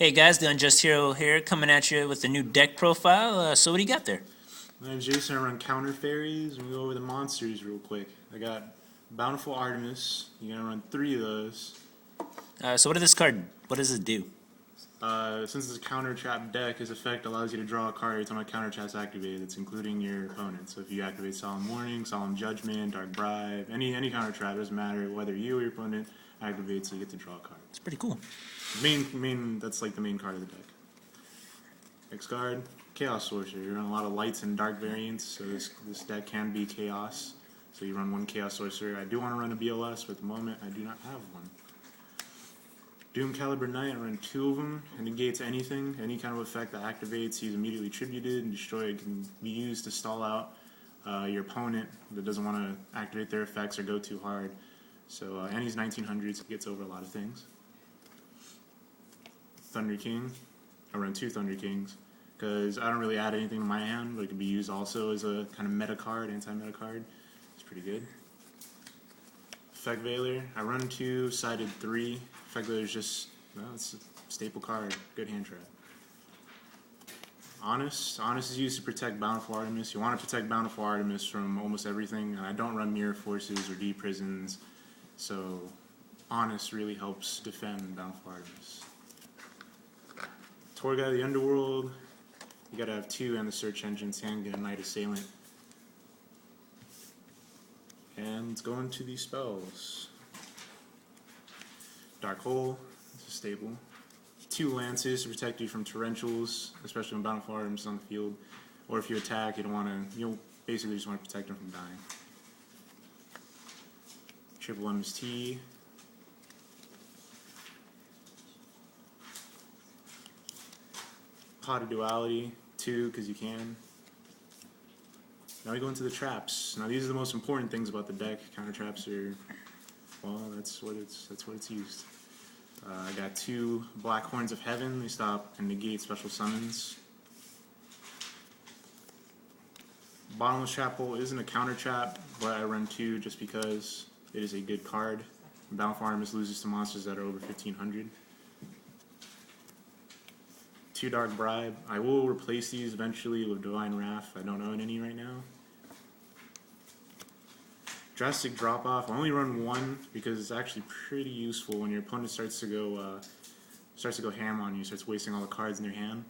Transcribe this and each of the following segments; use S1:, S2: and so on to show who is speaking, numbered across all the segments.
S1: Hey guys, the Unjust Hero here, coming at you with a new deck profile. So what do you got there?
S2: My name's Jason. I run Counter Fairies, and we go over the monsters real quick. I got Bountiful Artemis. You're gonna run 3 of those.
S1: So what does it do?
S2: Since it's a counter trap deck, his effect allows you to draw a card every time a counter trap's activated. That's including your opponent. So if you activate Solemn Warning, Solemn Judgment, Dark Bribe, any counter trap, doesn't matter whether you or your opponent activates, so you get to draw a card.
S1: It's pretty cool.
S2: That's like the main card of the deck. Next card, Chaos Sorcerer. You run a lot of lights and dark variants, so this deck can be chaos. So you run 1 Chaos Sorcerer. I do want to run a BLS, but at the moment I do not have one. Doom Caliber Knight, I run 2 of them. It negates anything, any kind of effect that activates. He's immediately tributed and destroyed. It can be used to stall out your opponent that doesn't want to activate their effects or go too hard. So, and he's 1900, so he gets over a lot of things. Thunder King, I run 2 Thunder Kings because I don't really add anything to my hand, but it can be used also as a kind of meta card, anti-meta card. It's pretty good. Effect Veiler, I run 2, sided 3. Effect Veiler is just, well, it's a staple card, good hand trap. Honest is used to protect Bountiful Artemis. You want to protect Bountiful Artemis from almost everything. I don't run Mirror Forces or D Prisons, so Honest really helps defend Bountiful Artemis. Tour Guide of the Underworld, you gotta have 2 and the search engine, so you can get a Knight Assailant. And let's go into the spells. Dark Hole, it's a staple. 2 Lances to protect you from Torrentials, especially when Bountiful Artemis is on the field. Or if you attack, you'll basically just want to protect them from dying. Triple MST. Pot of Duality, 2 because you can. Now we go into the traps. Now these are the most important things about the deck. Counter traps are, well, that's what it's used. I got 2 Black Horns of Heaven. They stop and negate special summons. Bottomless Trap Hole isn't a counter trap, but I run 2 just because it is a good card. Bountiful Artemis loses to monsters that are over 1500. 2 Dark Bribe. I will replace these eventually with Divine Wrath. I don't own any right now. Drastic Drop Off. I only run 1 because it's actually pretty useful when your opponent starts to go ham on you, starts wasting all the cards in their hand,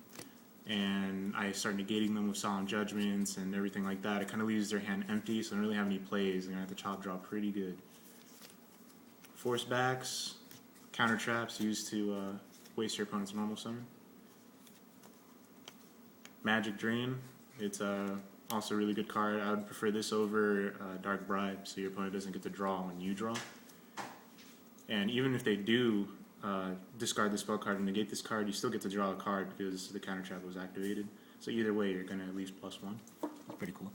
S2: and I start negating them with Solemn Judgments and everything like that. It kind of leaves their hand empty, so they don't really have any plays. They're gonna have to chop draw pretty good. Force Backs. Counter traps used to waste your opponent's normal summon. Magic Drain, it's also a really good card. I would prefer this over Dark Bribe, so your opponent doesn't get to draw when you draw. And even if they do discard the spell card and negate this card, you still get to draw a card because the counter trap was activated. So either way, you're going to at least +1.
S1: That's pretty cool.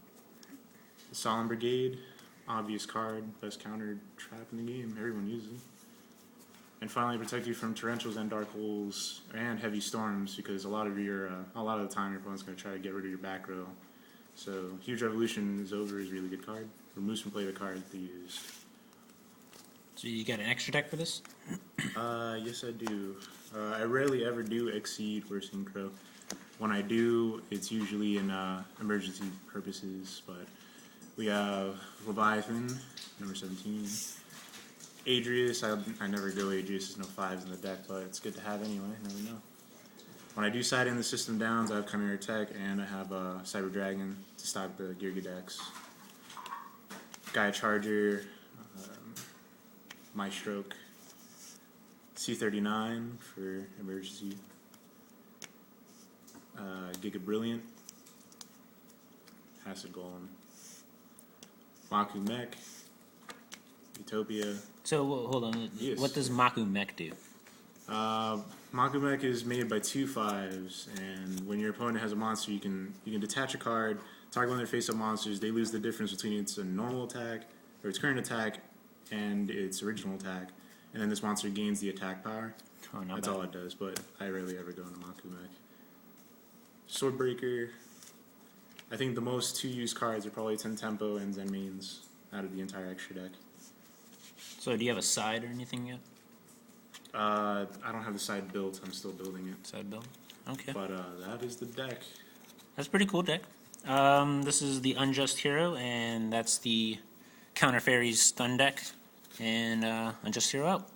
S2: The Solemn Brigade, obvious card, best counter trap in the game. Everyone uses it. And finally, protect you from Torrentials and Dark Holes and Heavy Storms, because a lot of the time your opponent's going to try to get rid of your back row. So Huge Revolution is over is a really good card. Removes from play the card they used.
S1: So you got an extra deck for this?
S2: Yes I do. I rarely ever do Exceed or Synchro. When I do, it's usually in emergency purposes, but we have Leviathan, number 17. Adrius, I never go Adrius, there's no 5s in the deck, but it's good to have anyway, never know. When I do side in the system downs, I have Chimera Tech and I have Cyber Dragon to stop the Geargidex. Gaia Charger, My Stroke, C39 for emergency, Giga Brilliant, Acid Golem, Maku Mech, Utopia.
S1: So hold on,
S2: Yes.
S1: What does Maku Mech do?
S2: Maku Mech is made by 2 5s, and when your opponent has a monster, you can detach a card, target one of their face-up monsters. They lose the difference between its normal attack or its current attack and its original attack, and then this monster gains the attack power.
S1: Oh, not
S2: That's
S1: bad.
S2: all it does, but I rarely ever go into Maku Mech. Swordbreaker. I think the most 2 used cards are probably Ten Tempo and Zen Mains out of the entire extra deck.
S1: So do you have a side or anything yet?
S2: I don't have the side built. I'm still building it.
S1: Side build. Okay.
S2: But that is the deck.
S1: That's a pretty cool deck. This is the Unjust Hero, and that's the Counter Fairies Stun deck. And Unjust Hero out.